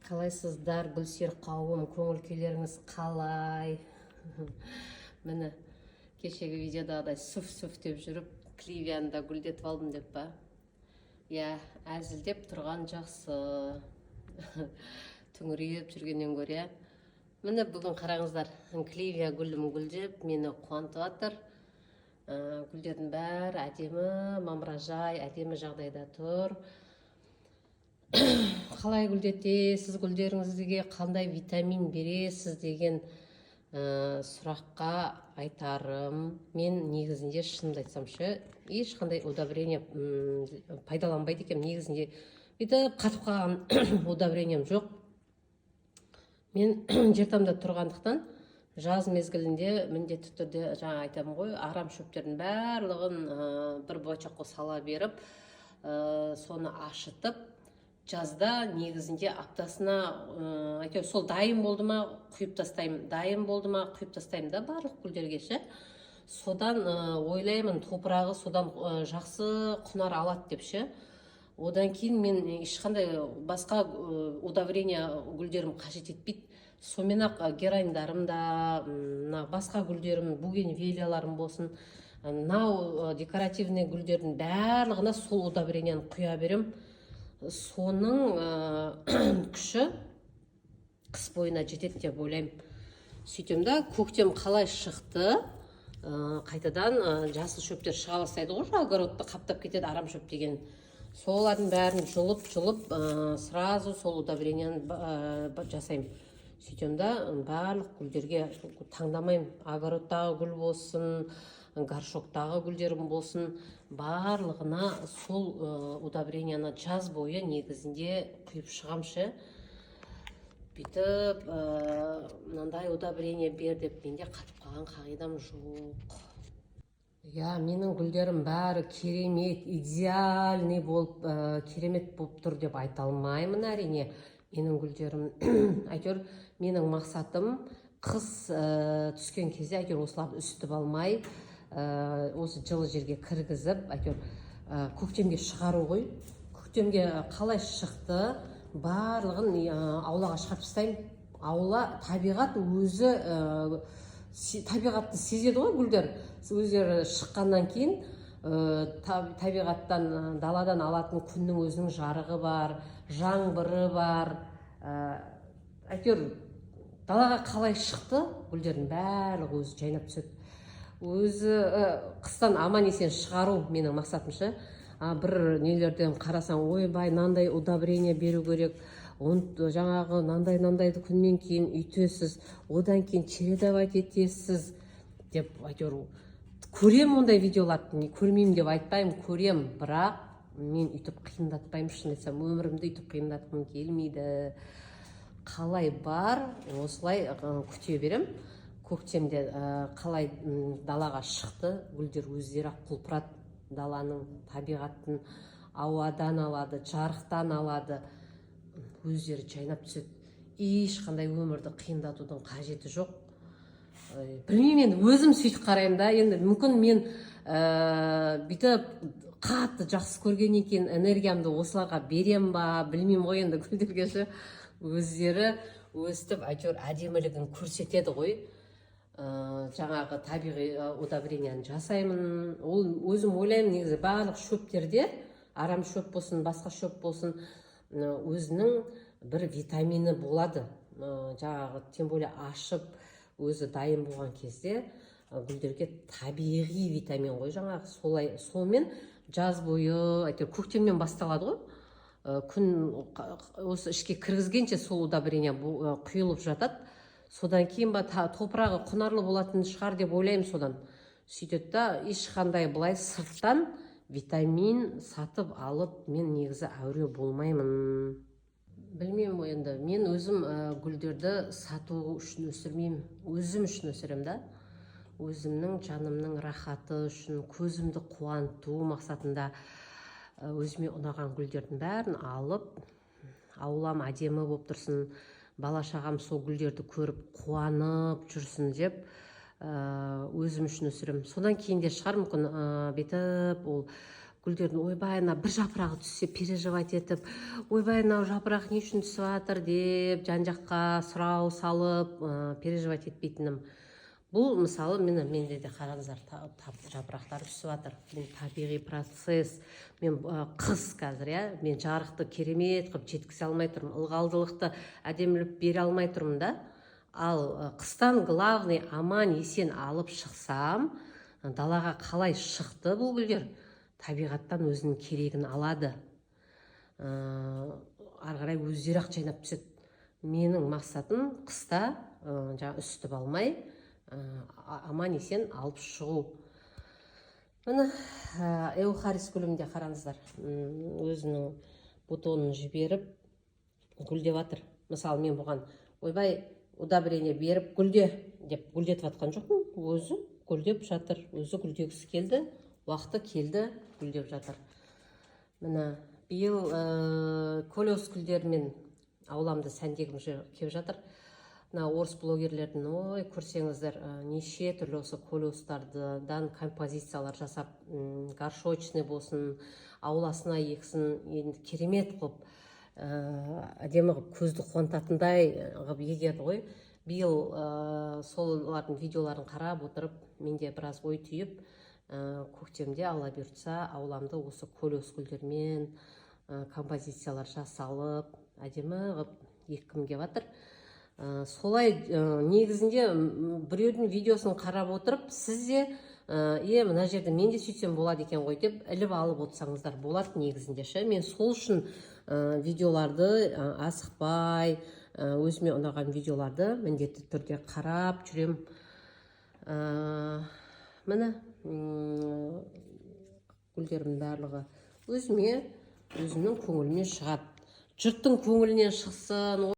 Қалайсыздар, гүлсер қауым, көңіл күйлеріңіз қалай? Міне, кешегі видеодағыдай сүф-сүф деп жүріп, Кливияны да гүлдетіп алдым деп па? Я, әзілдеп тұрған жақсы. Түңірейіп жүргеннен көре. Міне, бүгін қараңыздар, Кливия гүлім гүлдеп, мені қуантып жатыр. Гүлдердің бәрі әдемі, мамыражай, әдемі жағдайда тұр. Қалай гүлдетесіз, гүлдеріңізге қандай витамин бересіз деген сұраққа айтарым. Мен негізінде шынымды айтсам ше, ешқандай удобрение пайдаланбайды екем. Негізінде бүйтіп қатып қалған удобрением жоқ. Мен жертамда тұрғандықтан жаз мезгілінде міндетті түрде жаңа айтамын ғой, арам шөптердің барлығын бір бочаққа сала беріп, соны ашытып, жазда негізінде аптасына әйтеуір сол дайын болды ма құйып тастаймын, да барлық гүлдерге ше. Содан ойлаймын, топырағы содан жақсы құнар алады деп ше. Одан кейін мен ешқандай басқа удобрение гүлдерім қажет етпейді. Сонымен-ақ герандарым да, басқа гүлдерім, бугенвилияларым болсын, мынау декоративный гүлдердің барлығына сол удобрениені құя берем. Соның күші қыс бойына жетеді деп ойлаймын. Сөйтем да, көктем қалай шықты, қайтадан жасыл шөптер шыға бастайды ғой, огородты қаптап кетеді арам шөп деген. Солардың бәрін жұлып, сразу сол удобрениені жасаймын. Сөйтем да, барлық гүлдерге таңдамаймын. Огородтағы гүл болсын, горшоктағы гүлдерім болсын, барлығына сол удобрениені жаз бойы негізінде құйып шығамшы. Бүйтіп, мынандай удобрение бер деп менде қатып қалған қағидам жоқ. Я, менің гүлдерім бәрі керемет, идеальный болып, керемет болып тұр деп айта алмаймын әрине. Менің гүлдерім, әйтеуір, менің мақсатым қыс түскен кезде әйтеуір осыларды үсітіп алмай, осы жылы жерге кіргізіп, әйтеуір көктемге шығару ғой. Көктемге қалай шықты, барлығын аулаға шығарып тастаймын. Аула, табиғат өзі, табиғатты сезеді ғой гүлдер. Өздері шыққаннан кейін табиғаттан, даладан алатын күннің өзінің жарығы бар, жаңбыры бар. Әйтеуір, далаға қалай шықты, гүлдердің барлығы өзі жайнап түседі. Өзі қыстан аман есен шығару менің мақсатымша. Бір нелерден қарасаң, ойбай, нандай удобрение беру керек, жаңағы нандайды күннен кейін үйтесіз, одан кейін чередовать етесіз деп әйтеуір көрем ондай видеоларды, көрмеймін деп айтпаймын, көрем, бірақ мен үйтіп қиындатпаймын, шын айтсам, өмірімді үйтіп қиындатқым келмейді. Қалай бар, осылай күте берем. Көктемде қалай далаға шықты, гүлдер өздері құлпырады, даланың, табиғаттың, ауадан алады, жарықтан алады, өздері жайнап түседі. Ешқандай өмірді қиындатудың қажеті жоқ. Білмеймін, енді өзім сөйтіп қараймын да, енді мүмкін мен бүйтіп қатты жақсы көрген екен, энергиямды осыларға берем ба, білмеймін ғой, енді гүлдерге ше. Өздері өстіп, әйтеуір әдемілігін көрсетеді ғой. Жаңағы табиғи удобрениені жасаймын. Ол өзім ойлаймын, негізі барлық шөптерде, арам шөп болсын, басқа шөп болсын, өзінің бір витамині болады. Жаңағы, тем более ашып, өзі дайын болған кезде гүлдерге табиғи витамин ғой, жаңағы солмен жаз бойы, әйтеуір көктемнен басталады ғой. Күн осы ішке кіргізгенше сол удобрение құйылып жатады. Содан кейін ба топырағы құнарлы болатын шығар деп ойлаймын содан. Сөйтеді да, ешқандай былай сырттан витамин сатып алып, мен негізі әуре болмаймын. Білмеймін ғой енді, мен өзім гүлдерді сату үшін өсірмеймін, өзім үшін өсірем да. Өзімнің жанымның рахаты үшін, көзімді қуанту мақсатында өзіме ұнаған гүлдердің бәрін алып, аулам әдемі болып тұрсын, бала шағам сол гүлдерді көріп қуанып жүрсін деп өзім үшін өсірем. Содан кейін де шығар мүмкін бүйтіп ол гүлдердің ойбай ана бір жапырағы түссе переживать етіп, ойбай мынау жапырақ не үшін түсіп жатыр деп жан жаққа сұрау салып переживать етпейтінім. Бұл мысалы менде де қараңыздар жапырақтар түсіп жатыр. Бұл табиғи процесс. Мен қыс қазір, мен жарықты керемет қылып жеткізе алмай тұрмын, ылғалдылықты әдемілеп бере алмай тұрмын да. Ал қыстан главный аман есен алып шықсам, далаға қалай шықты бұл гүлдер? Табиғаттан өзінің керегін алады. Ары қарай өздері ақ жайнап түседі. Менің мақсатым қыста үстіп алмай, аман есен алып шығу. Міне эухарис гүлімде қараңыздар, өзінің бутонын жіберіп гүлдеп жатыр. Мысалы мен бұған ойбай удобрение беріп гүлде деп гүлдетіп жатқан жоқпын. Өзі гүлдеп жатыр, өзі гүлдегісі келді, уақыты келді, гүлдеп жатыр. Міне биыл колеос гүлдерімен ауламды сәндегім келіп жатыр. Орыс блогерлердің көрсеңіздер неше түрлі осы колеостардан композициялар жасап, горшочный болсын, ауласына ексін, енді керемет қылып, әдемі қылып көзді қуантатындай қылып егеді ғой. Биыл солардың видеоларын қарап отырып, менде біраз ой түйіп, көктемде алла бұйыртса ауламды осы колеос гүлдермен композициялар жасалып, әдемі қылып еккім келіп жатыр. Солай негізінде біреудің видеосын қарап отырып, сізде мына жерде мен де сөйтсем болады екен ғой деп іліп алып отырсаңыздар болады негізінде. Мен сол үшін видеоларды асықпай, өзіме ұнаған видеоларды міндетті түрде қарап жүрем. Міне гүлдерімнің барлығы өзімнің көңілімнен шығады. Жұрттың көңілінен шықсын,